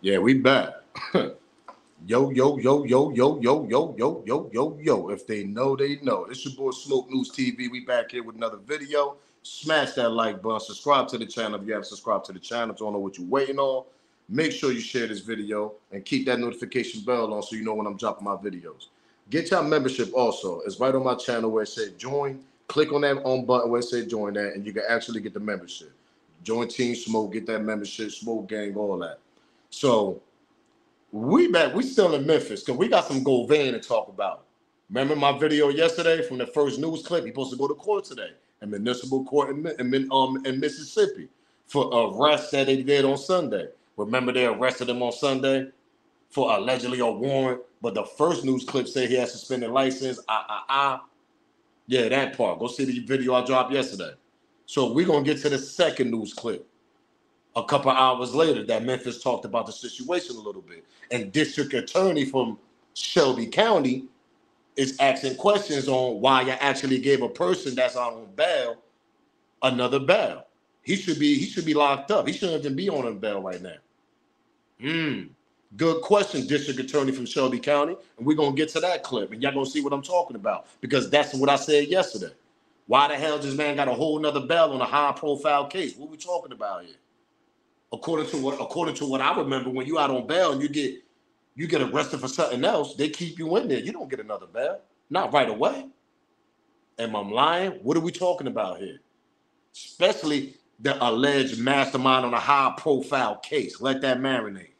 Yeah, we back. Yo, yo, yo, yo, yo, yo, yo, yo, yo, yo, yo. If they know, they know. It's your boy Smoke News TV. We back here with another video. Smash that like button. Subscribe to the channel if you haven't subscribed to the channel. Don't know what you're waiting on. Make sure you share this video and keep that notification bell on so you know when I'm dropping my videos. Get your membership also. It's right on my channel where it says join. Click on that on button where it says join that, and you can actually get the membership. Join Team Smoke, get that membership, Smoke Gang, all that. So we back. We still in Memphis because we got some Govan to talk about. Remember my video yesterday from the first news clip? He's supposed to go to court today, a municipal court in Mississippi for arrest that they did on Sunday. Remember they arrested him on Sunday for allegedly a warrant, but the first news clip said he had suspended license. Yeah, that part. Go see the video I dropped yesterday. So we're going to get to the second news clip a couple hours later that Memphis talked about the situation a little bit. And district attorney from Shelby County is asking questions on why you actually gave a person that's on bail another bail. He should be locked up. He shouldn't even be on a bail right now. Good question, district attorney from Shelby County. And we're going to get to that clip. And y'all going to see what I'm talking about. Because that's what I said yesterday. Why the hell this man got a whole nother bail on a high-profile case? What we talking about here? According to what I remember, when you out on bail and you get arrested for something else, they keep you in there. You don't get another bail. Not right away. Am I lying? What are we talking about here? Especially the alleged mastermind on a high-profile case. Let that marinate.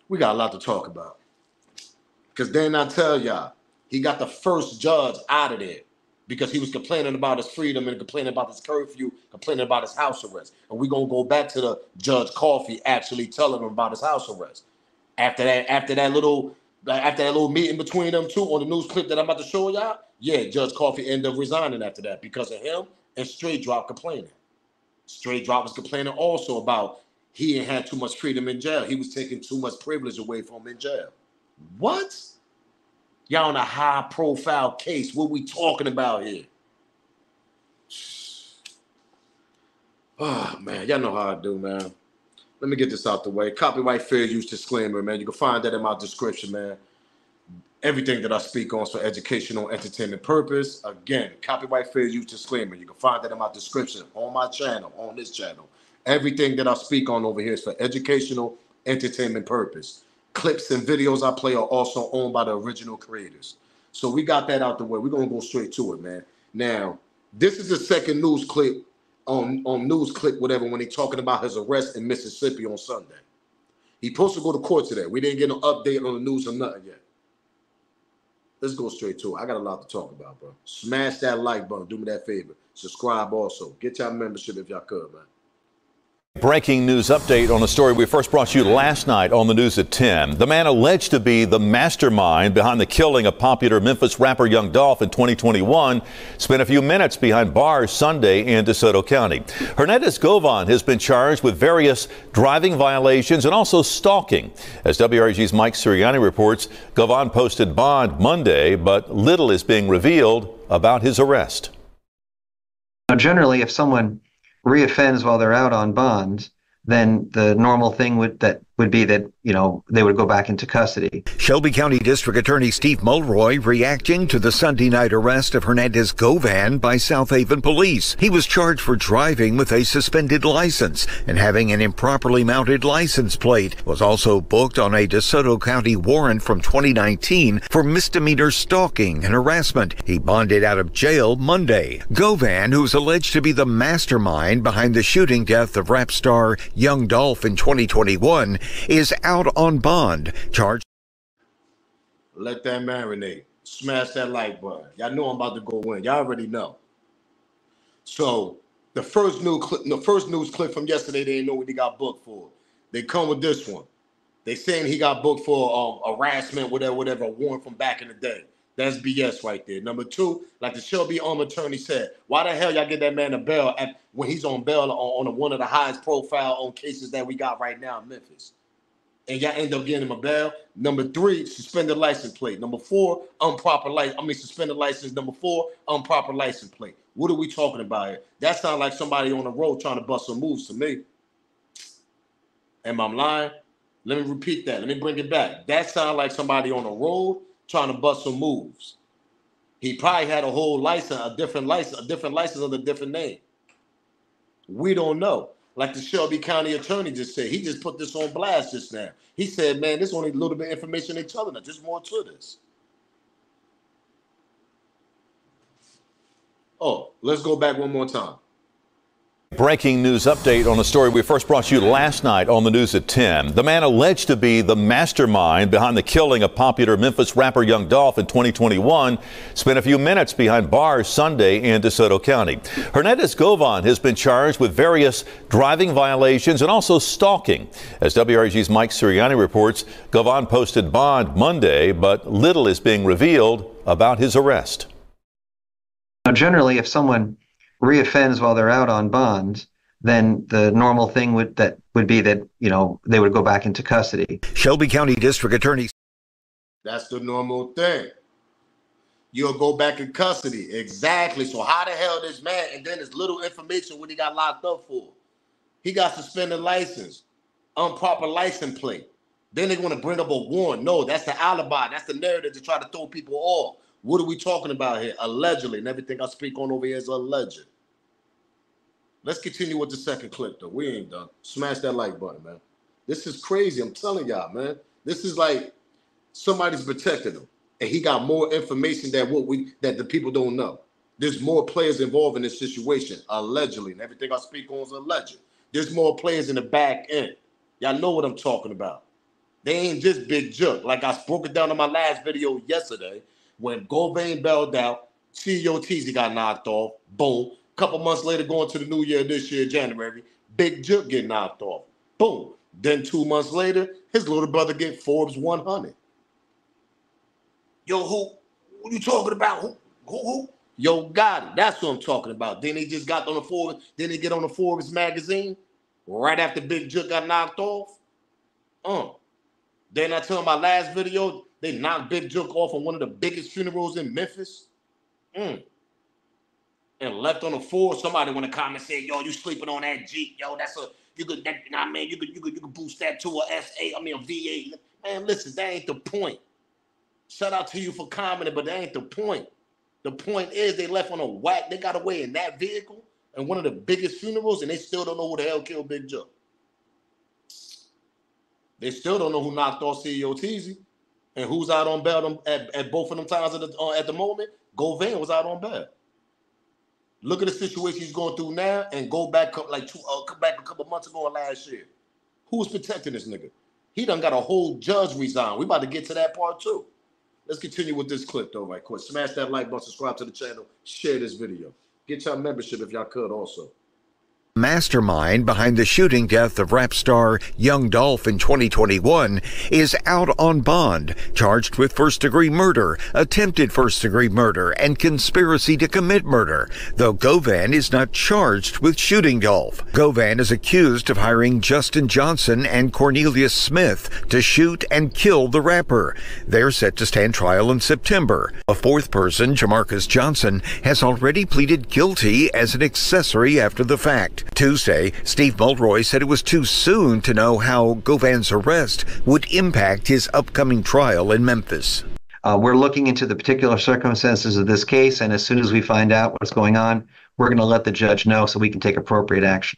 We got a lot to talk about. Because then I tell y'all, he got the first judge out of there because he was complaining about his freedom and complaining about his curfew, complaining about his house arrest. And we're going to go back to the Judge Coffey actually telling him about his house arrest. After that little meeting between them two on the news clip that I'm about to show y'all, yeah, Judge Coffey ended up resigning after that because of him and Straight Drop complaining. Straight Drop was complaining also about he ain't had too much freedom in jail. He was taking too much privilege away from him in jail. What? Y'all on a high-profile case. What we talking about here? Oh, man. Y'all know how I do, man. Let me get this out the way. Copyright fair use disclaimer, man. You can find that in my description, man. Everything that I speak on is for educational, entertainment purpose. Again, copyright fair use disclaimer. You can find that in my description on my channel, on this channel. Everything that I speak on over here is for educational, entertainment purpose. Clips and videos I play are also owned by the original creators. So we got that out the way. We're going to go straight to it, man. Now, this is the second news clip on news clip, whatever, when he's talking about his arrest in Mississippi on Sunday. He's supposed to go to court today. We didn't get no update on the news or nothing yet. Let's go straight to it. I got a lot to talk about, bro. Smash that like button. Do me that favor. Subscribe also. Get y'all membership if y'all could, man. Breaking news update on a story we first brought you last night on the news at 10. The man alleged to be the mastermind behind the killing of popular Memphis rapper Young Dolph in 2021 spent a few minutes behind bars Sunday in DeSoto County. Hernandez Govan has been charged with various driving violations and also stalking. As WRG's Mike Sirianni reports, Govan posted bond Monday, but little is being revealed about his arrest. Now, generally, if someone reoffends while they're out on bond, then the normal thing would be that, you know, they would go back into custody. Shelby County District Attorney Steve Mulroy reacting to the Sunday night arrest of Hernandez Govan by South Haven Police. He was charged for driving with a suspended license and having an improperly mounted license plate. Was also booked on a DeSoto County warrant from 2019 for misdemeanor stalking and harassment. He bonded out of jail Monday. Govan, who's alleged to be the mastermind behind the shooting death of rap star Young Dolph in 2021, is out on bond, charged. Let that marinate. Smash that like button. Y'all know I'm about to go in. Y'all already know. So the first news clip from yesterday, they didn't know what he got booked for. They come with this one. They saying he got booked for harassment, whatever, a warrant from back in the day. That's BS right there. Number two, like the Shelby attorney said, why the hell y'all get that man a bail when he's on bail on one of the highest profile on cases that we got right now in Memphis? and y'all end up getting him a bail. Number 3, suspended license plate. Number 4, suspended license. Number 4, improper license plate. What are we talking about here? That sounds like somebody on the road trying to bust some moves to me. Am I lying? Let me repeat that. Let me bring it back. That sounds like somebody on the road trying to bust some moves. He probably had a whole license, a different license under a different name. We don't know. Like the Shelby County attorney just said, he just put this on blast just now. He said, man, this only a little bit of information they're telling us. There's more to this. Oh, let's go back one more time. Breaking news update on a story we first brought you last night on the news at 10. The man alleged to be the mastermind behind the killing of popular Memphis rapper Young Dolph in 2021 spent a few minutes behind bars Sunday in DeSoto County. Hernandez Govan has been charged with various driving violations and also stalking. As WRG's Mike Sirianni reports, Govan posted bond Monday, but little is being revealed about his arrest. Now, generally, if someone reoffends while they're out on bond, then the normal thing would be that, you know, they would go back into custody. Shelby County District Attorney. That's the normal thing. You'll go back in custody. Exactly. So how the hell this man, and then there's little information what he got locked up for. He got suspended license, improper license plate. Then they're going to bring up a warrant. No, that's the alibi. That's the narrative to try to throw people off. What are we talking about here? Allegedly. And everything I speak on over here is alleged. Let's continue with the second clip, though. We ain't done. Smash that like button, man. This is crazy. I'm telling y'all, man. This is like somebody's protecting him. And he got more information that the people don't know. There's more players involved in this situation, allegedly. And everything I speak on is alleged. There's more players in the back end. Y'all know what I'm talking about. They ain't just Big Jook. Like I broke it down in my last video yesterday. When Govan bailed out, CEO Teasy got knocked off. Boom. Couple months later, going to the new year this year, January, Big Jook get knocked off. Boom. Then 2 months later, his little brother get Forbes 100. Yo, who you talking about? Who? Yo, got it. That's what I'm talking about. Then they just got on the Forbes. Then they get on the Forbes magazine right after Big Jook got knocked off. Then I tell my last video, they knocked Big Jook off on one of the biggest funerals in Memphis. And left on the floor. Somebody want to comment and say, yo, you sleeping on that Jeep. Yo, you could boost that to a VA. Man, listen, that ain't the point. Shout out to you for commenting, but that ain't the point. The point is they left on a whack. They got away in that vehicle and one of the biggest funerals, and they still don't know who the hell killed Big Jook. They still don't know who knocked off CEO Teasy. And who's out on bail at both of them times at the moment? Govan was out on bail. Look at the situation he's going through now and go back come back a couple months ago and last year. Who's protecting this nigga? He done got a whole judge resign. We about to get to that part too. Let's continue with this clip though right quick. Smash that like button, subscribe to the channel, share this video. Get y'all membership if y'all could also. Mastermind behind the shooting death of rap star Young Dolph in 2021 is out on bond, charged with first-degree murder, attempted first-degree murder, and conspiracy to commit murder, though Govan is not charged with shooting Dolph. Govan is accused of hiring Justin Johnson and Cornelius Smith to shoot and kill the rapper. They're set to stand trial in September. A fourth person, Jamarcus Johnson, has already pleaded guilty as an accessory after the fact. Tuesday, Steve Mulroy said it was too soon to know how Govan's arrest would impact his upcoming trial in Memphis. We're looking into the particular circumstances of this case, and as soon as we find out what's going on, we're going to let the judge know so we can take appropriate action.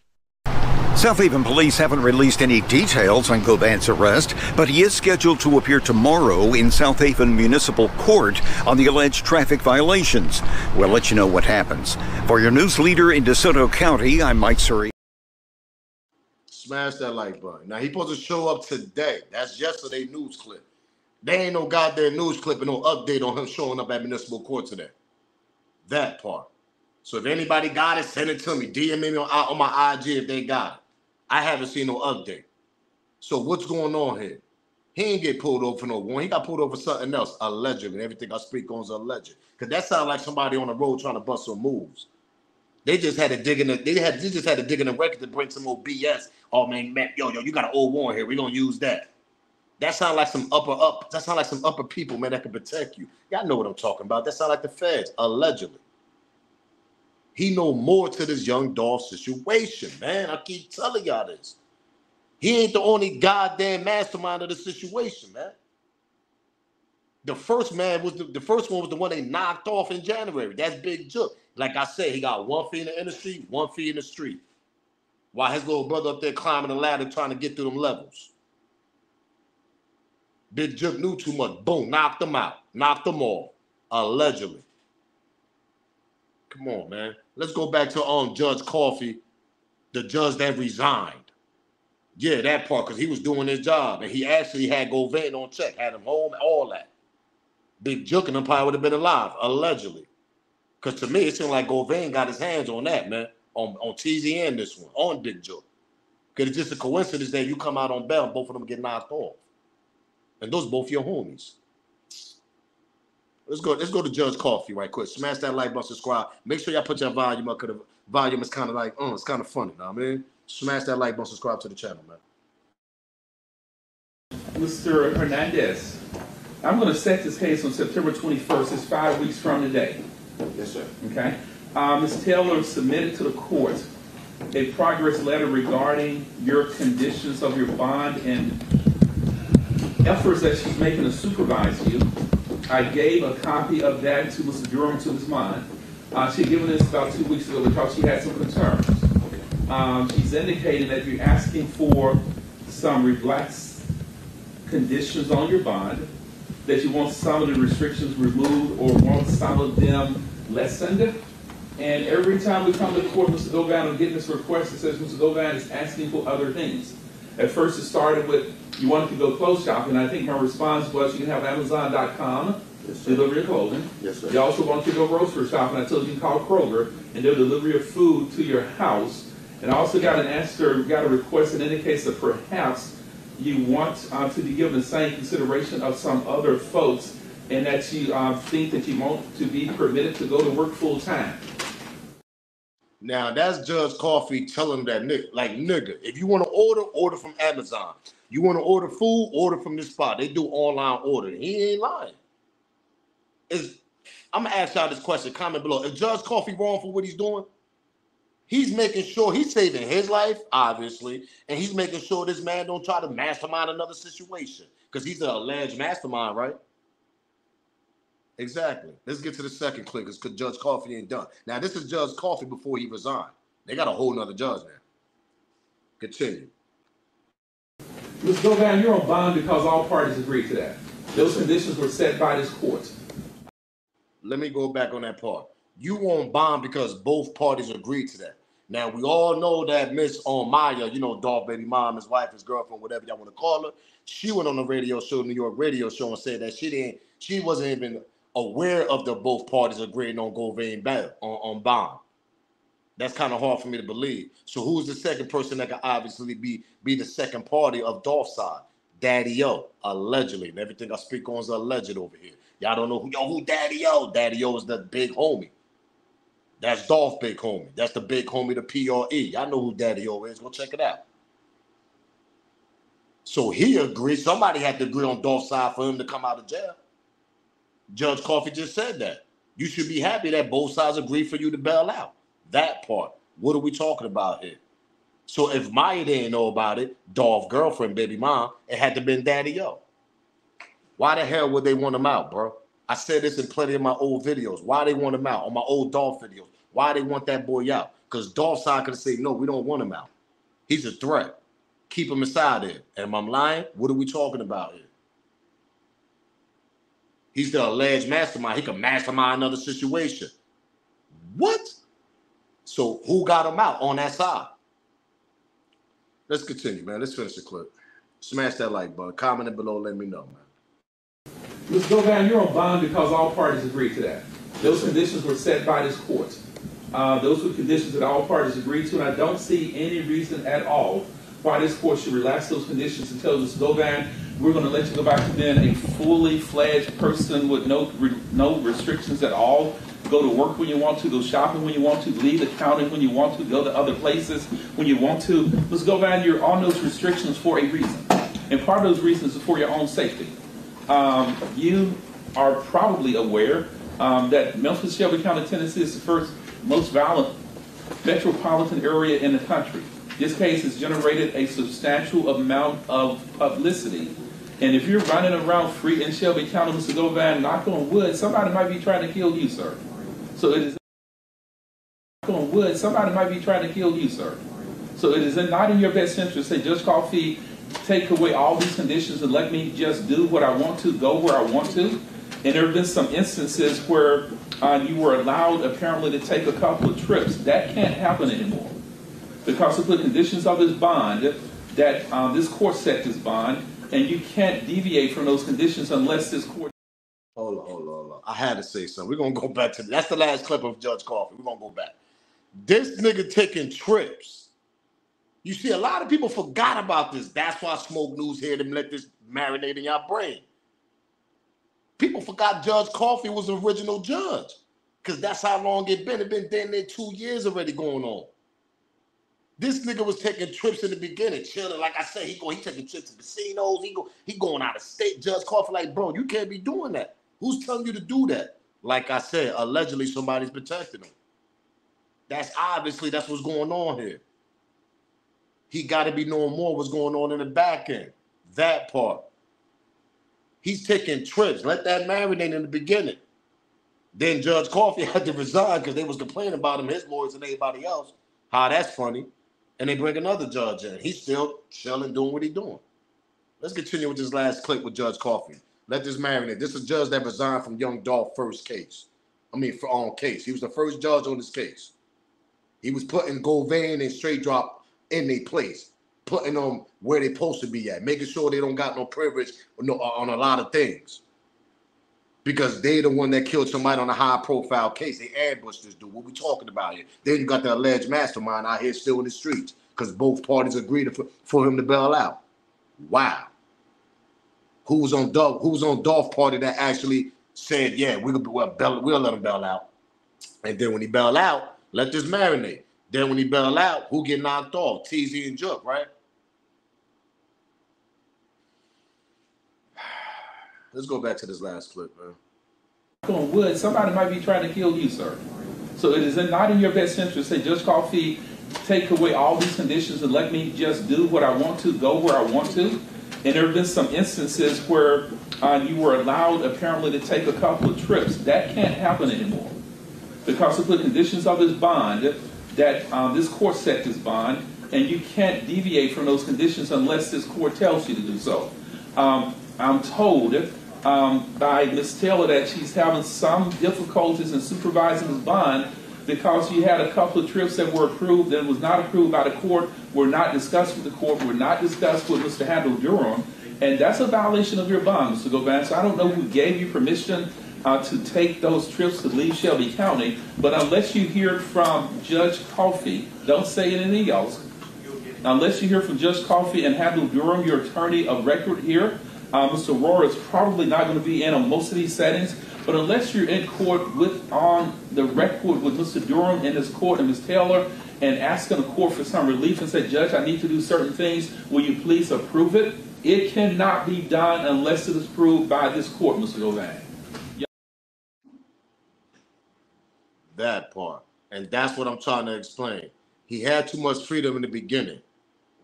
South Haven police haven't released any details on Govan's arrest, but he is scheduled to appear tomorrow in South Haven Municipal Court on the alleged traffic violations. We'll let you know what happens. For your news leader in DeSoto County, I'm Mike Suri. Smash that like button. Now, he's supposed to show up today. That's yesterday's news clip. There ain't no goddamn news clip and no update on him showing up at municipal court today. That part. So if anybody got it, send it to me. DM me on my IG if they got it. I haven't seen no update. So what's going on here? He ain't get pulled over for no warrant. He got pulled over for something else, allegedly. Everything I speak on is alleged. Because that sounds like somebody on the road trying to bust some moves. They just had to dig in the record to bring some more BS. Oh man, yo, you got an old warrant here. We're gonna use that. That sound like some that sound like some upper people, man, that can protect you. Y'all know what I'm talking about. That sound like the feds, allegedly. He know more to this young Dolph situation, man. I keep telling y'all this. He ain't the only goddamn mastermind of the situation, man. The first one was the one they knocked off in January. That's Big Jook. Like I said, he got 1 feet in the industry, 1 feet in the street. While his little brother up there climbing the ladder trying to get through them levels. Big Jook knew too much. Boom, knocked them out. Knocked them off. Allegedly. Come on, man. Let's go back to Judge Coffey, the judge that resigned. Yeah, that part, because he was doing his job. And he actually had Govan on check, had him home, all that. Big Jook and them probably would have been alive, allegedly. Because to me, it seemed like Govan got his hands on that, man. On TZN this one, on Big Jook. Because it's just a coincidence that you come out on bail and both of them get knocked off. And those both your homies. Let's go to Judge Coffey right quick. Smash that like button, subscribe. Make sure y'all put your volume up, because the volume is kind of like, it's kind of funny, know what I mean? Smash that like button, subscribe to the channel, man. Mr. Hernandez, I'm going to set this case on September 21st. It's 5 weeks from today. Yes, sir. Okay. Ms. Taylor submitted to the court a progress letter regarding your conditions of your bond and efforts that she's making to supervise you. I gave a copy of that to Mr. Durham, to his mind. She had given this about 2 weeks ago because she had some concerns. She's indicated that you're asking for some relaxed conditions on your bond, that you want some of the restrictions removed or want some of them lessened. And every time we come to court, Mr. Govan will get this request that says Mr. Govan is asking for other things. At first it started with, you wanted to go clothes shopping. I think her response was, you can have Amazon.com deliver your clothing. Yes, sir. You also wanted to go grocery shopping. I told you can call Kroger and they'll deliver your food to your house. And I also got a request that indicates that perhaps you want to be given the same consideration of some other folks, and that you think that you want to be permitted to go to work full time. Now, that's Judge Coffey telling that nigga, if you want to order from Amazon. You want to order food, order from this spot. They do online ordering. He ain't lying. I'm going to ask y'all this question. Comment below. Is Judge Coffey wrong for what he's doing? He's making sure he's saving his life, obviously, and he's making sure this man don't try to mastermind another situation, because he's an alleged mastermind, right? Exactly. Let's get to the second clip, because Judge Coffey ain't done. Now, this is Judge Coffey before he resigned. They got a whole nother judge now. Continue. Ms. Govan, you're on bond because all parties agreed to that. Those conditions were set by this court. Let me go back on that part. You on bond because both parties agreed to that. Now, we all know that Miss Maya, Dolph baby mom, his wife, his girlfriend, whatever y'all want to call her, she went on the radio show, New York radio show, and said that she wasn't even aware of the both parties agreeing on Govan bail, on bond. That's kind of hard for me to believe. So who's the second person that could obviously be the second party of Dolph's side? Daddy-O, allegedly. And everything I speak on is alleged over here. Y'all don't know who Daddy-O. Daddy-O is the big homie. That's Dolph big homie. That's the big homie, the PRE. Y'all know who Daddy-O is. Go check it out. So he agreed. Somebody had to agree on Dolph's side for him to come out of jail. Judge Coffey just said that. You should be happy that both sides agreed for you to bail out. That part. What are we talking about here? So if Maya didn't know about it, Dolph girlfriend, baby mom, it had to been Daddy-O. Why the hell would they want him out, bro? I said this in plenty of my old videos. Why they want him out? On my old Dolph videos. Why they want that boy out? Because Dolph's side could say, no, we don't want him out. He's a threat. Keep him inside there. And I'm lying? What are we talking about here? He's the alleged mastermind. He can mastermind another situation. What? So who got him out on that side? Let's continue, man. Let's finish the clip. Smash that like button. Comment it below. Let me know, man. Ms. Govan, you're on bond because all parties agreed to that. Those conditions were set by this court. Those were conditions that all parties agreed to, and I don't see any reason at all why this court should relax those conditions and tell Ms. Govan, we're going to let you go back to being a fully fledged person with no restrictions at all. Go to work when you want to, go shopping when you want to, leave the county when you want to, go to other places when you want to. Ms. Govan, you're on those restrictions for a reason. And part of those reasons is for your own safety. You are probably aware that Memphis, Shelby County, Tennessee is the first most violent metropolitan area in the country. This case has generated a substantial amount of publicity. And if you're running around free in Shelby County, Mr. Govan, knock on wood, somebody might be trying to kill you, sir. So it is knock on wood, somebody might be trying to kill you, sir. So it is not in your best interest to say, Judge Coffey, take away all these conditions and let me just do what I want to, go where I want to. And there have been some instances where you were allowed apparently to take a couple of trips. That can't happen anymore because of the conditions of this bond, that this court set this bond, and you can't deviate from those conditions unless this court. Hold on. I had to say something. We're going to go back to that's the last clip of Judge Coffey. We're going to go back. This nigga taking trips. You see, a lot of people forgot about this. That's why Smoke News here to let this marinate in your brain. People forgot Judge Coffey was the original judge because that's how long it been. It been damn near 2 years already going on. This nigga was taking trips in the beginning, chilling. Like I said, he taking trips to casinos. He going out of state. Judge Coffey like, bro, you can't be doing that. Who's telling you to do that? Like I said, allegedly somebody's protecting him. That's what's going on here. He got to be knowing more what's going on in the back end. That part. He's taking trips. Let that marinate in the beginning. Then Judge Coffey had to resign because they was complaining about him, his lawyers and everybody else. How that's funny. And they bring another judge in. He's still chilling, doing what he's doing. Let's continue with this last clip with Judge Coffey. Let this marinate. This is a judge that resigned from Young Dolph's first case. Case. He was the first judge on this case. He was putting Govan and Straight Drop in their place, putting them where they're supposed to be at, making sure they don't got no privilege on a lot of things. Because they the one that killed somebody on a high-profile case. They ambushed this dude. What we talking about here? Then you got the alleged mastermind out here still in the streets because both parties agreed for him to bail out. Wow. Who was on Dolph party that actually said, yeah, we'll let him bail out. And then when he bail out, let this marinate. Then when he bail out, who get knocked off? TZ and Jook, right? Let's go back to this last clip, man. On wood, somebody might be trying to kill you, sir. So it is not in your best interest to say, Judge Coffey, take away all these conditions and let me just do what I want to, go where I want to. And there have been some instances where you were allowed apparently to take a couple of trips. That can't happen anymore because of the conditions of this bond, that this court set this bond, and you can't deviate from those conditions unless this court tells you to do so. I'm told by Ms. Taylor that she's having some difficulties in supervising this bond because she had a couple of trips that were approved and was not approved by the court, were not discussed with the court, were not discussed with Mr. Handel Durham, and that's a violation of your bond, Mr. Govan. So I don't know who gave you permission to take those trips to leave Shelby County, but unless you hear from Judge Coffey, don't say anything else. Unless you hear from Judge Coffey and Handel Durham, your attorney of record here, Mr. Rohrer is probably not going to be in on most of these settings, but unless you're in court on the record with Mr. Durham in his court and Ms. Taylor and asking the court for some relief and say, Judge, I need to do certain things, will you please approve it? It cannot be done unless it is approved by this court, Mr. Govan. That part. And that's what I'm trying to explain. He had too much freedom in the beginning.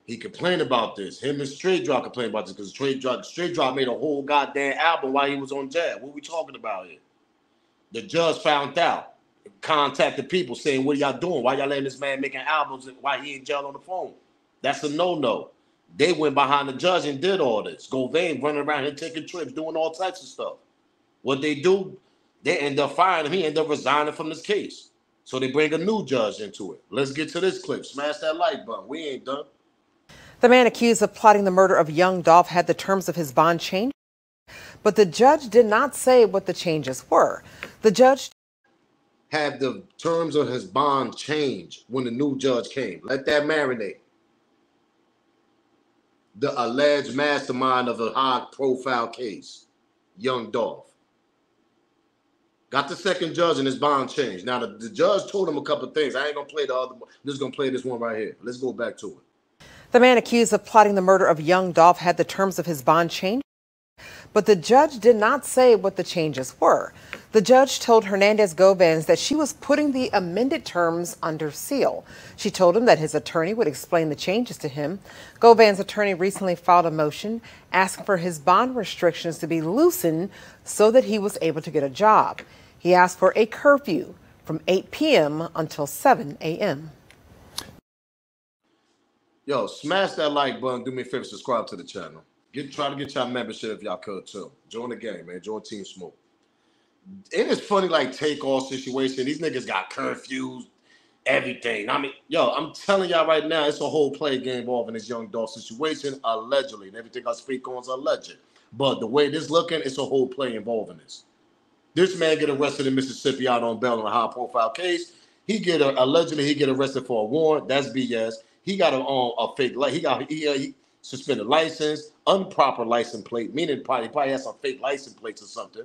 He complained about this. Him and Straight Drop complained about this because Straight Drop made a whole goddamn album while he was on jail. What we talking about here? The judge found out, contacted people saying, what are y'all doing? Why y'all letting this man making albums while he in jail on the phone? That's a no-no. They went behind the judge and did all this. Govan running around here taking trips, doing all types of stuff. What they do, they end up firing him. He ended up resigning from this case. So they bring a new judge into it. Let's get to this clip. Smash that like button. We ain't done. The man accused of plotting the murder of young Dolph had the terms of his bond changed, but the judge did not say what the changes were. The judge had the terms of his bond changed when the new judge came. Let that marinate. The alleged mastermind of a high-profile case, young Dolph. Got the second judge and his bond changed. Now, the judge told him a couple of things. I ain't going to play the other one. I'm just going to play this one right here. Let's go back to it. The man accused of plotting the murder of young Dolph had the terms of his bond changed, but the judge did not say what the changes were. The judge told Hernandez Govan that she was putting the amended terms under seal. She told him that his attorney would explain the changes to him. Govan's attorney recently filed a motion asking for his bond restrictions to be loosened so that he was able to get a job. He asked for a curfew from 8 p.m. until 7 a.m. Yo, smash that like button. Do me a favor, subscribe to the channel. Try to get y'all membership if y'all could too. Join the game, man. Join Team Smoke. It is funny, like take-off situation. These niggas got curfews, everything. I mean, yo, I'm telling y'all right now, it's a whole play game involving this young Dolph situation, allegedly. And everything I speak on is alleged. But the way this looking, it's a whole play involving this. This man get arrested in Mississippi out on bail in a high-profile case. Allegedly he get arrested for a warrant. That's BS. He got a fake. He suspended license, improper license plate, meaning he probably has some fake license plates or something.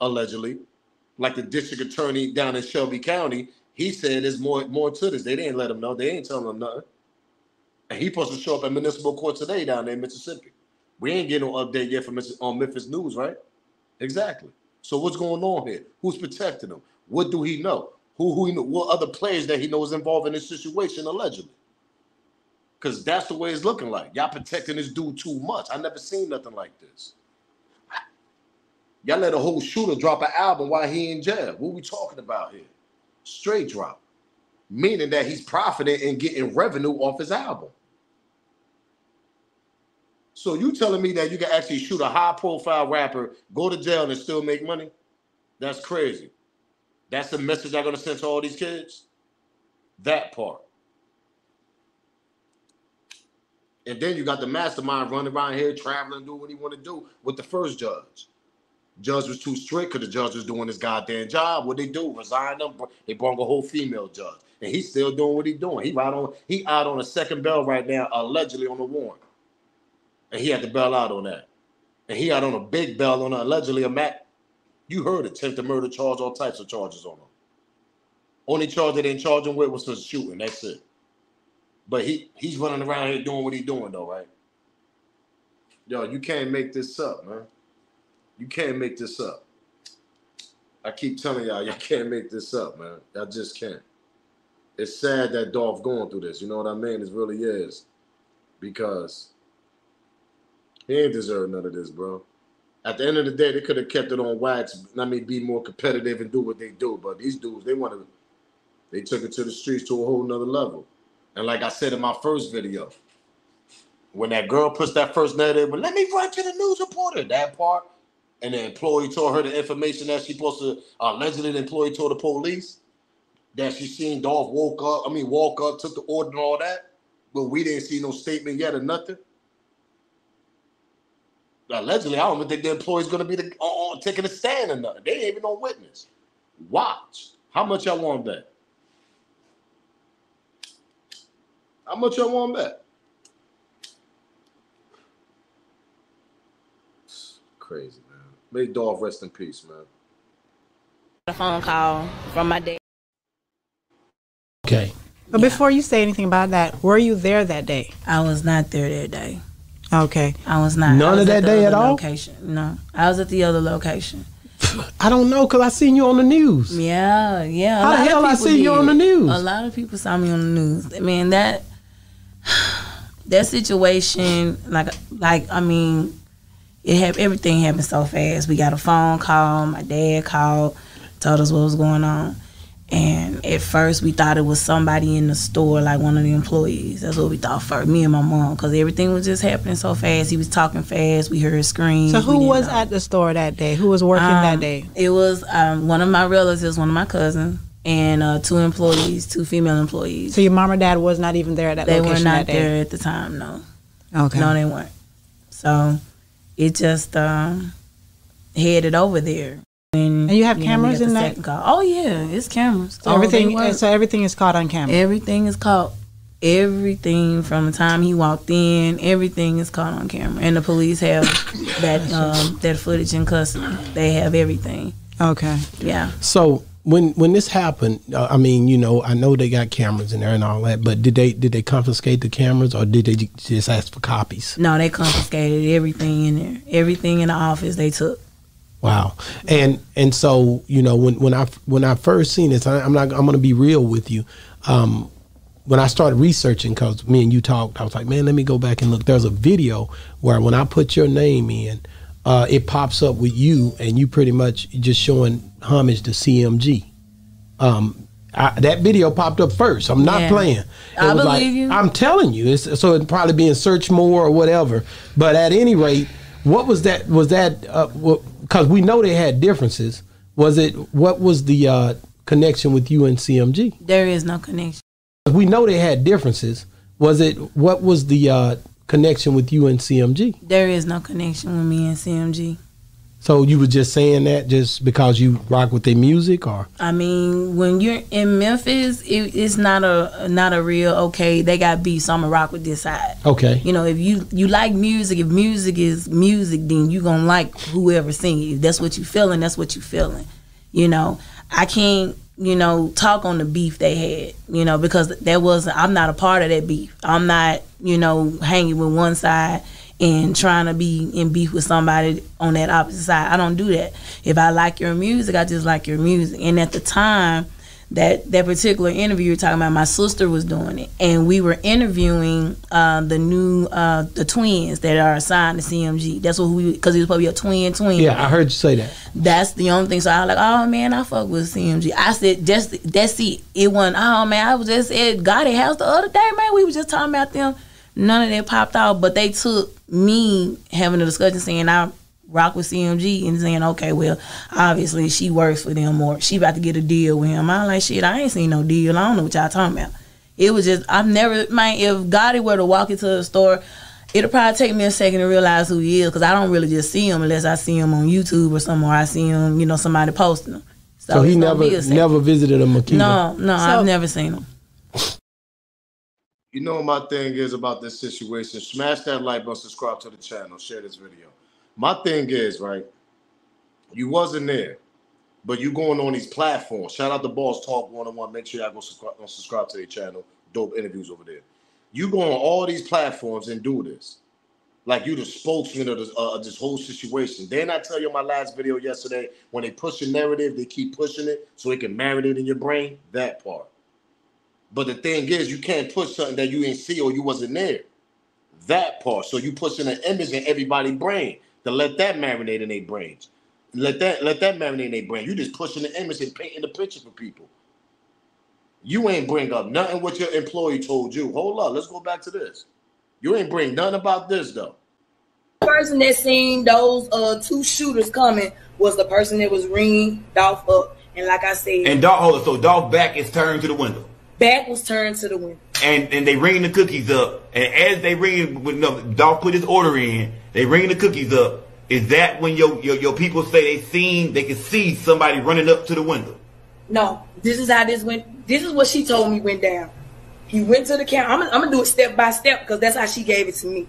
Allegedly, like the district attorney down in Shelby County, he said there's more to this. They didn't let him know. They ain't telling him nothing. And he supposed to show up at municipal court today down there in Mississippi. We ain't getting no update yet from on Memphis News, right? Exactly. So what's going on here? Who's protecting him? What do he know? Who he know? What other players that he knows involved in this situation allegedly? Because that's the way it's looking like. Y'all protecting this dude too much. I never seen nothing like this. Y'all let a whole shooter drop an album while he in jail. What we talking about here? Straight drop. Meaning that he's profiting and getting revenue off his album. So you telling me that you can actually shoot a high-profile rapper, go to jail, and still make money? That's crazy. That's the message I'm going to send to all these kids? That part. And then you got the mastermind running around here, traveling, doing what he want to do with the first judge. Judge was too strict because the judge was doing his goddamn job. What they do? Resign them. They brought a whole female judge. And he's still doing what he's doing. He out on a second bail right now, allegedly on a warrant. And he had to bail out on that. And he out on a big bail on allegedly a Mac. You heard it. Attempted murder charge, all types of charges on him. Only charge they didn't charge him with was for shooting. That's it. But he's running around here doing what he's doing, though, right? Yo, you can't make this up, man. You can't make this up. I keep telling y'all can't make this up, man. Y'all just can't. It's sad that Dolph going through this. You know what I mean? It really is. Because he ain't deserve none of this, bro. At the end of the day, they could have kept it on wax. I mean, be more competitive and do what they do. But these dudes, they took it to the streets to a whole nother level. And like I said in my first video, when that girl puts that first narrative, well, let me run to the news reporter, that part, and the employee told her the information that she supposed to, allegedly the employee told the police that she seen Dolph walk up, took the order and all that, but we didn't see no statement yet or nothing. Allegedly, I don't think the employee's going to be taking a stand or nothing. They ain't even no witness. Watch. How much y'all want that? How much y'all want that? Crazy, man. May Dolph rest in peace, man. A phone call from my dad. Okay. But before you say anything about that, were you there that day? I was not there that day. Okay. I was not. None of that day at all? Location. No. I was at the other location. I don't know, because I seen you on the news. Yeah. How the hell I see you on the news? A lot of people saw me on the news. I mean, that situation, I mean, everything happened so fast. We got a phone call. My dad called, told us what was going on. And at first, we thought it was somebody in the store, like one of the employees. That's what we thought first, me and my mom, because everything was just happening so fast. He was talking fast. We heard screams. So who was at the store that day? Who was working that day? It was one of my relatives, one of my cousins, and two female employees. So your mom or dad was not even there at that location that day? They were not there at the time, no. Okay. No, they weren't. So it just headed over there. And you have cameras in that? Oh yeah, it's cameras. So everything is caught on camera. Everything is caught. Everything from the time he walked in, everything is caught on camera. And the police have that footage in custody. They have everything. Okay. Yeah. So when this happened, I mean, you know, I know they got cameras in there and all that, but did they confiscate the cameras, or did they just ask for copies? No, they confiscated everything in there. Everything in the office they took. Wow. And so, you know, when I first seen this, I'm gonna be real with you. When I started researching, because me and you talked, I was like, man, let me go back and look. There's a video where when I put your name in, it pops up with you, and you pretty much just showing homage to CMG. That video popped up first. I'm not playing. I believe you. I'm telling you. So it'd probably be in search more or whatever. But at any rate, what was that? Was that because we know they had differences? What was the connection with you and CMG? There is no connection. We know they had differences. What was the connection with you and CMG? There is no connection with me and CMG. So you were just saying that just because you rock with their music, or? I mean, when you're in Memphis, it's not a real, okay, they got beef, so I'm gonna rock with this side. Okay. You know, if you like music, if music is music, then you gonna like whoever singing. If that's what you feeling, that's what you feeling. You know, I can't, you know, talk on the beef they had, you know, because I'm not a part of that beef. I'm not, you know, hanging with one side and trying to be in beef with somebody on that opposite side. I don't do that. If I like your music, I just like your music. And at the time, that particular interview you're talking about, my sister was doing it, and we were interviewing the twins that are assigned to CMG. That's what because he was supposed to be a twin. Yeah, I heard you say that. That's the only thing. So I was like, oh man, I fuck with CMG. I said, that's it. It wasn't, oh man, I was just at Gotti house the other day, man. We was just talking about them. None of that popped out, but they took me having a discussion saying I rock with CMG and saying, okay, well, obviously she works for them or she about to get a deal with him. I'm like, shit, I ain't seen no deal. I don't know what y'all talking about. It was just, I've never, man, if Gotti were to walk into the store, it'll probably take me a second to realize who he is, because I don't really just see him unless I see him on YouTube or somewhere. I see him, you know, somebody posting him. So he never visited a Makita? No, I've never seen him. You know what my thing is about this situation? Smash that like button, subscribe to the channel, share this video. My thing is, right, you wasn't there, but you going on these platforms. Shout out to Boss Talk 101. Make sure y'all go subscribe to their channel. Dope interviews over there. You go on all these platforms and do this. Like you the spokesman of this whole situation. Didn't I tell you in my last video yesterday, when they push a narrative, they keep pushing it so it can marinate in your brain? That part. But the thing is, you can't push something that you didn't see or you wasn't there. That part. So you pushing an image in everybody's brain to let that marinate in their brains. Let that marinate in their brain. You just pushing the image and painting the picture for people. You ain't bring up nothing what your employee told you. Hold up, let's go back to this. You ain't bring nothing about this though. The person that seen those two shooters coming was the person that was ringing Dolph up. And like I said, and Dolph back is turned to the window. Back was turned to the window. And they ring the cookies up. And as they ring, Dolph put his order in, they ring the cookies up. Is that when your people say they can see somebody running up to the window? No. This is how this went. This is what she told me went down. He went to the counter. I'm going to do it step by step because that's how she gave it to me.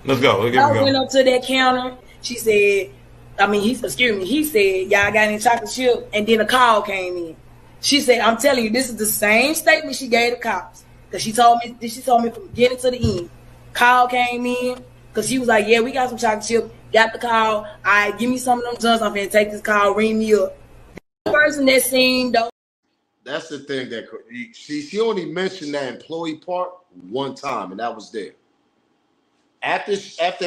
Let's go. I went up to that counter. She said, he said, y'all got any chocolate chip? And then a call came in. She said, I'm telling you, this is the same statement she gave the cops. Because she told me from beginning to the end. Call came in, because she was like, yeah, we got some chocolate chip. Got the call. All right, give me some of them guns. I'm finna take this call, ring me up. The person that seen those. That's the thing that she only mentioned that employee part one time, and that was there. After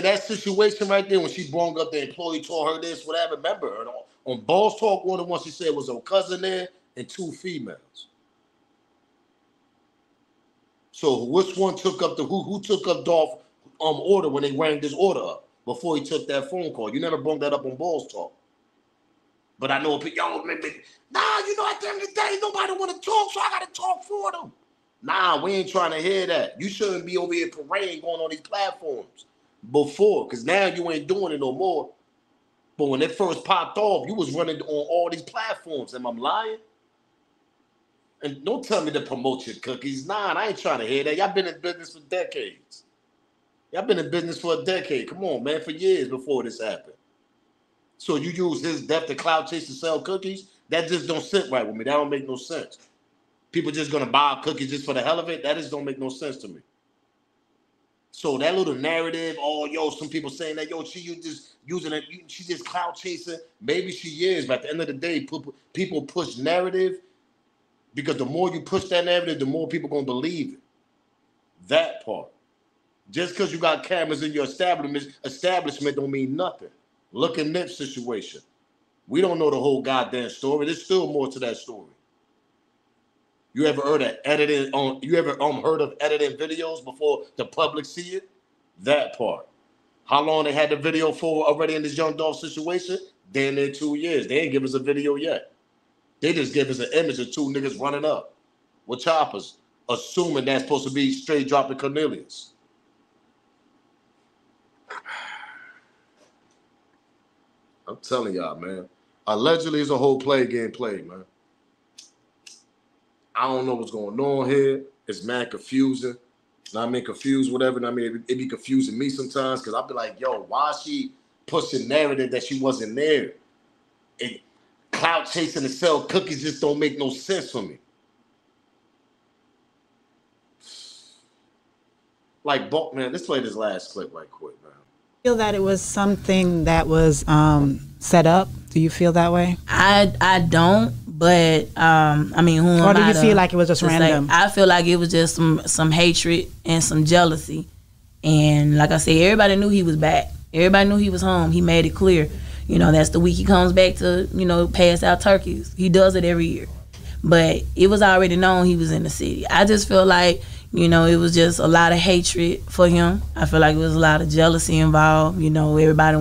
that situation right there, when she brought up the employee told her this, whatever, remember her on Boss Talk 101, she said was her cousin there and two females. So which one took up who took up Dolph order when they rang this order up before he took that phone call? You never brought that up on Boss Talk. But I know y'all remember, nah, you know, at the end of the day, nobody want to talk, so I got to talk for them. Nah, we ain't trying to hear that. You shouldn't be over here parading going on these platforms before, because now you ain't doing it no more. But when it first popped off, you was running on all these platforms. Am I lying? And don't tell me to promote your cookies. Nah, I ain't trying to hear that. Y'all been in business for decades. Y'all been in business for a decade. Come on, man, for years before this happened. So you use his death to clout chase to sell cookies? That just don't sit right with me. That don't make no sense. People just gonna buy cookies just for the hell of it. That just don't make no sense to me. So that little narrative, oh, yo, some people saying that, yo, she you just using it, she just clout chasing. Maybe she is, but at the end of the day, people push narrative because the more you push that narrative, the more people gonna believe it. That part. Just because you got cameras in your establishment don't mean nothing. Look at Nip's situation. We don't know the whole goddamn story. There's still more to that story. You ever heard of editing on? You ever heard of editing videos before the public see it? That part. How long they had the video for already in this Young Dolph situation? Damn near 2 years. They ain't give us a video yet. They just give us an image of two niggas running up with choppers, assuming that's supposed to be straight dropping Cornelius. I'm telling y'all, man. Allegedly, it's a whole game played, man. I don't know what's going on here. It's mad confusing. I mean, confused, whatever. I mean, it be confusing me sometimes because I'll be like, yo, why is she pushing narrative that she wasn't there? And clout chasing to sell cookies just don't make no sense for me. Like, man, let's play this last clip right quick, man. Feel that it was something that was set up? Do you feel that way? I don't, but I mean, who am I? Or do you feel like it was just random? I feel like it was just some hatred and some jealousy, and like I said, everybody knew he was back. Everybody knew he was home. He made it clear. You know, that's the week he comes back to, you know, pass out turkeys. He does it every year, but it was already known he was in the city. I just feel like, you know, it was just a lot of hatred for him. I feel like it was a lot of jealousy involved. You know, everybody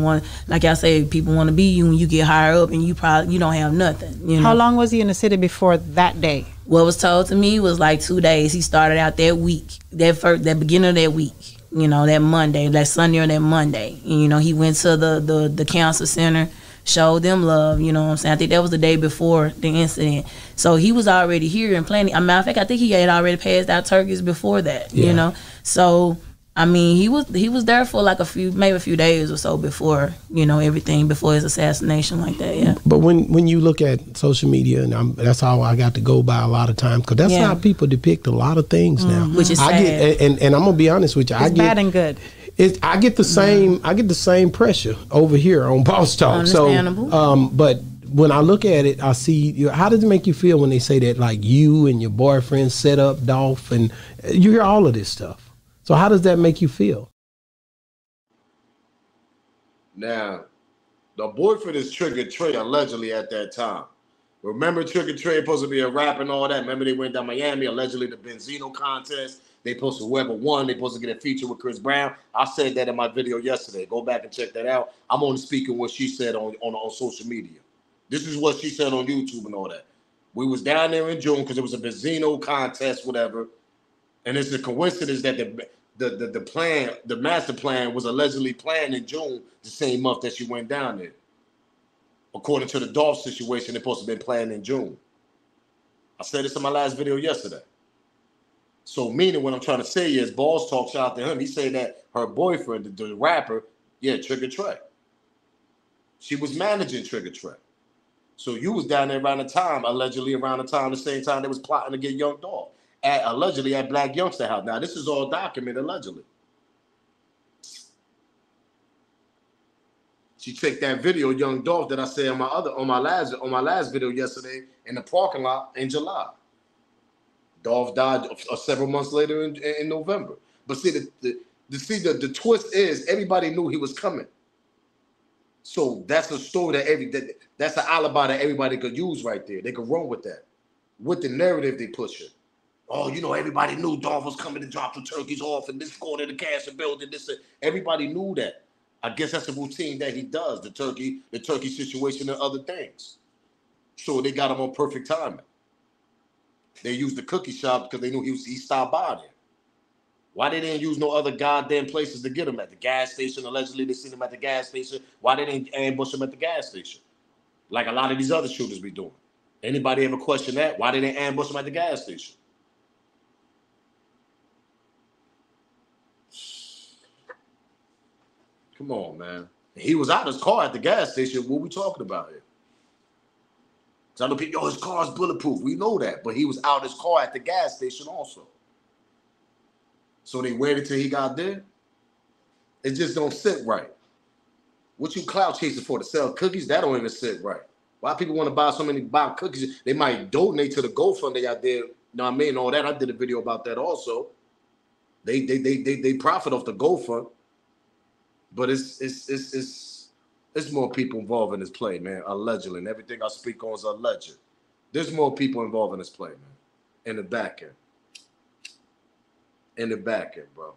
like I say, people want to be you when you get higher up and you don't have nothing. You know? How long was he in the city before that day? What was told to me was like 2 days. He started out that week, that beginning of that week. You know, that Monday, that Sunday or that Monday. And, you know, he went to the cancer center, showed them love, you know what I'm saying? I think that was the day before the incident. So he was already here and planning. Matter of fact, I think he had already passed out turkeys before that, you know? So, I mean, he was there for like maybe a few days or so before, you know, everything, before his assassination like that, yeah. But when you look at social media, and that's how I got to go by a lot of times, because that's how people depict a lot of things now. Which is sad. And I'm going to be honest with you. It's bad and good. I get the same pressure over here on Boss Talk. Understandable. So, but when I look at it, I see, how does it make you feel when they say that, like, you and your boyfriend set up Dolph, and you hear all of this stuff? So how does that make you feel? Now, the boyfriend is Trigger Trey allegedly at that time. Remember Trigger Trey supposed to be a rapper and all that? Remember they went down Miami, allegedly the Benzino contest. They supposed to, whoever won, they supposed to get a feature with Chris Brown. I said that in my video yesterday. Go back and check that out. I'm only speaking what she said on social media. This is what she said on YouTube and all that. We was down there in June because it was a Benzino contest, whatever. And it's a coincidence that the master plan was allegedly planned in June, the same month that she went down there. According to the Dolph situation, they're supposed to have been planned in June. I said this in my last video yesterday. So meaning what I'm trying to say is, Balls Talk, shout out to him. He said that her boyfriend, the rapper, Trigger Trey. She was managing Trigger Trey. So you was down there around the time, allegedly around the same time they was plotting to get Young Dolph. Allegedly at Black Youngster House. Now, this is all documented, allegedly. She took that video, Young Dolph, that I said on my last video yesterday in the parking lot in July. Dolph died several months later in November. But see, the twist is everybody knew he was coming. So that's a story that's an alibi that everybody could use right there. They could run with that, with the narrative they push it. Oh, you know, everybody knew Dolph was coming to drop the turkeys off and this corner of the cancer building. Everybody knew that. I guess that's a routine that he does, the turkey situation and other things. So they got him on perfect timing. They used the cookie shop because they knew he stopped by there. Why they didn't use no other goddamn places to get him at? The gas station, allegedly they seen him at the gas station. Why they didn't ambush him at the gas station? Like a lot of these other shooters be doing. Anybody ever question that? Why they didn't ambush him at the gas station? Come on, man. He was out of his car at the gas station. What we talking about here? So I know people, yo, his car's bulletproof. We know that, but he was out his car at the gas station also. So they waited till he got there. It just don't sit right. What you clout chasing for, to sell cookies? That don't even sit right. Why people want to buy so many cookies? They might donate to the GoFundMe out there. You know what I mean? All that. I did a video about that also. They profit off the GoFundMe. But it's more people involved in this play, man. Allegedly. And everything I speak on is alleged. There's more people involved in this play, man. In the back end. In the back end, bro.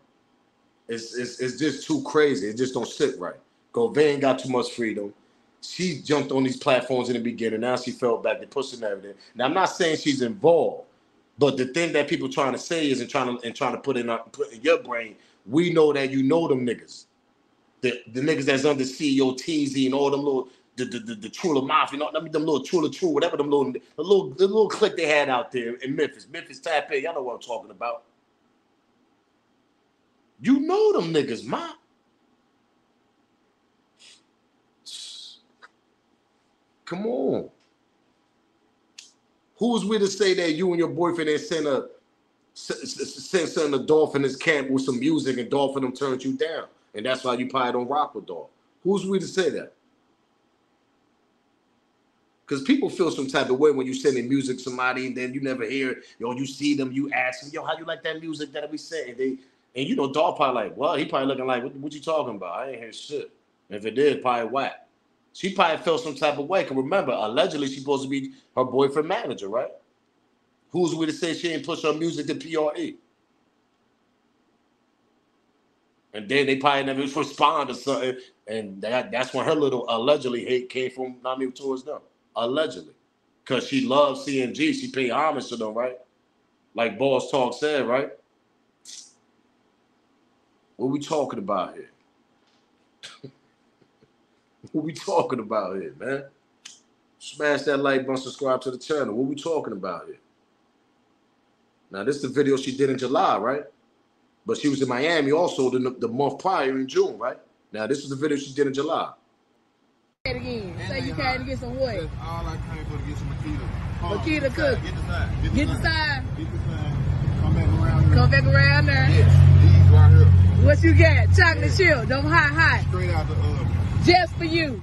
It's just too crazy. It just don't sit right. Govan got too much freedom. She jumped on these platforms in the beginning. Now she fell back. They're pushing everything. Now I'm not saying she's involved, but the thing that people trying to say is and trying to put in your brain. We know that you know them niggas, the niggas that's under CEO TZ and all them little the Trula Mafia, them little True, whatever them the little clique they had out there in Memphis. Memphis Tap A. Y'all know what I'm talking about. You know them niggas, ma. Come on. Who's we to say that you and your boyfriend ain't sent something to Dolph in his camp with some music and Dolph and them turned you down? And that's why you probably don't rock with Dolph. Who's we to say that? Because people feel some type of way when you sending music to somebody and then you never hear it. Yo, you see them, you ask them, yo, how you like that music that we sent? And you know, Dolph probably like, well, he probably looking like, what you talking about? I ain't hear shit. If it did, probably whack. She probably felt some type of way. Because remember, allegedly, she's supposed to be her boyfriend manager, right? Who's we to say she ain't push her music to PRE? And then they probably never respond to something. And that's when her little allegedly hate came from, not me towards them. Allegedly. Because she loves CNG. She paid homage to them, right? Like Boss Talk said, right? What we talking about here? What we talking about here, man? Smash that like button, subscribe to the channel. What we talking about here? Now, this is the video she did in July, right? But she was in Miami also the month prior in June, right? Now, this is the video she did in July. Again. Say you came to get some what? All I came for to get some Makita. Makita cook. Get the side. Get the side. Get the side. Come back around here. Come back around there. Yes, these right here. What you got? Chocolate chip. Them hot. Straight out the oven. Just for you.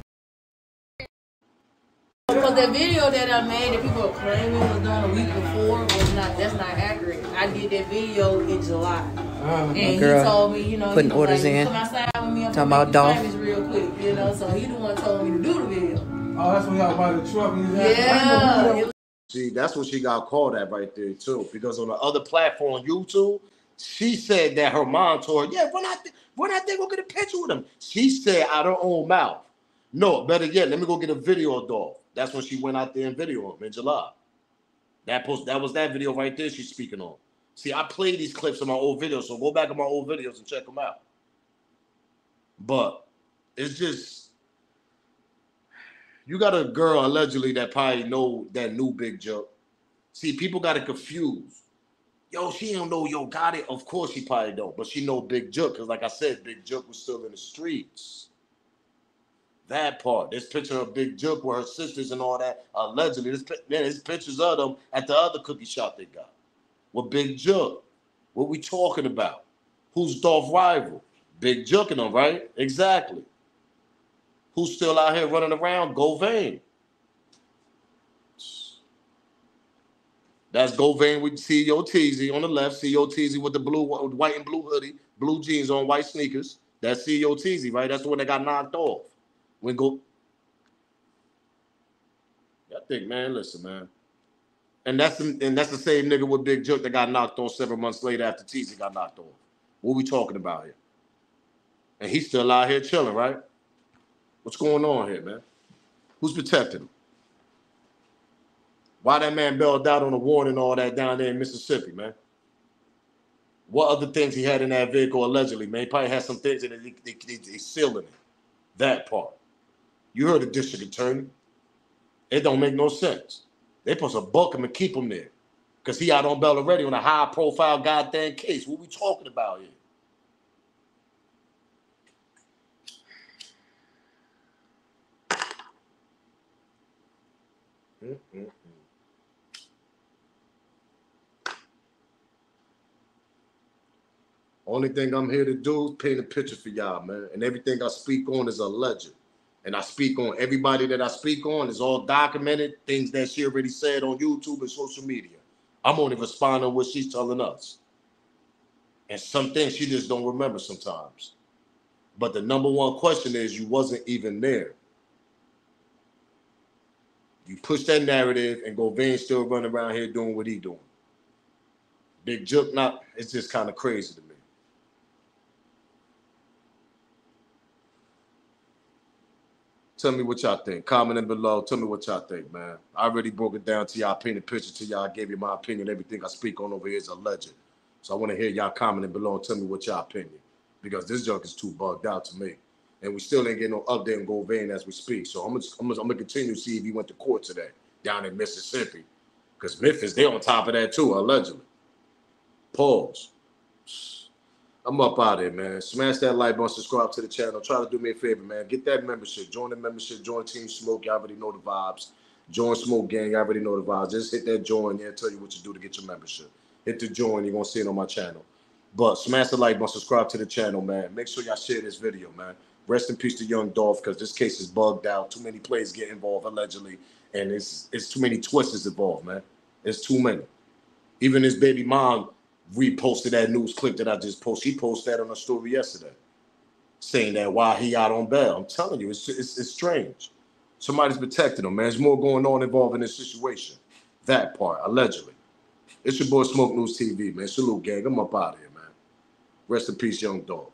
Because the video that I made that people are claiming was done a week before that's not accurate. I did that video in July. And he told me, you know, putting orders like, in. Come outside with me. I'm talking about Dolph. Real quick, you know. So he the one told me to do the video. Oh, that's when y'all buy the truck. Yeah. See, that's what she got called at right there too. Because on the other platform, YouTube, she said that her mom told her, yeah, run out there, go get a picture with him. She said out her own mouth. No, better yet, let me go get a video of Dolph. That's when she went out there and video him in July. That was that video right there she's speaking on. See, I play these clips in my old videos, so go back in my old videos and check them out. But it's just, you got a girl allegedly that probably know that new Big Joke. See, people got it confused. Yo, she don't know, yo, got it. Of course she probably don't, but she know Big Joke, because like I said, Big Joke was still in the streets. That part. This picture of Big Joke with her sisters and all that, allegedly. There's pictures of them at the other cookie shop they got. With Big Joke. What we talking about? Who's Dolph rival? Big Joke and them, right? Exactly. Who's still out here running around? Govan. That's Govan with CEO TZ on the left. CEO TZ with the white and blue hoodie, blue jeans on, white sneakers. That's CEO TZ, right? That's the one that got knocked off. I think, man, listen, man. And that's the same nigga with Big Joke that got knocked off 7 months later after TZ got knocked off. What we talking about here? And he's still out here chilling, right? What's going on here, man? Who's protecting him? Why that man bailed out on a warrant and all that down there in Mississippi, man? What other things he had in that vehicle allegedly, man? He probably had some things in it. He's sealing it. That part. You heard the district attorney. It don't make no sense. They supposed to buck him and keep him there. Because he out on bail already on a high-profile goddamn case. What we talking about here? Only thing I'm here to do is paint a picture for y'all, man. And everything I speak on is alleged. And I speak on everybody that I speak on is all documented, things that she already said on YouTube and social media. I'm only responding to what she's telling us. And some things she just don't remember sometimes. But the number one question is you wasn't even there. You push that narrative and Govan still running around here doing what he doing. Big Jook, not, it's just kind of crazy to me. Tell me what y'all think. Comment in below. Tell me what y'all think, man. I already broke it down to y'all, painted a picture to y'all, gave you my opinion. Everything I speak on over here is alleged. So I want to hear y'all commenting below and tell me what y'all opinion. Because this junk is too bugged out to me. And we still ain't getting no update on Govan as we speak. So I'm gonna continue to see if he went to court today down in Mississippi. Because Memphis, they on top of that too, allegedly. Pause. I'm up out here, man. Smash that like button, subscribe to the channel. Try to do me a favor, man. Get that membership. Join the membership. Join Team Smoke. Y'all already know the vibes. Join Smoke Gang. Y'all already know the vibes. Just hit that join. Yeah, tell you what you do to get your membership. Hit the join. You're going to see it on my channel. But smash the like button, subscribe to the channel, man. Make sure y'all share this video, man. Rest in peace to young Dolph, because this case is bugged out. Too many players get involved, allegedly. And it's too many twists involved, man. It's too many. Even his baby mom reposted that news clip that I just posted. He posted that on a story yesterday, saying that while he out on bail. I'm telling you, it's strange. Somebody's protecting him, man. There's more going on involved in this situation. That part, allegedly. It's your boy Smoke News TV, man. Salute, gang. I'm up out of here, man. Rest in peace, young Dolph.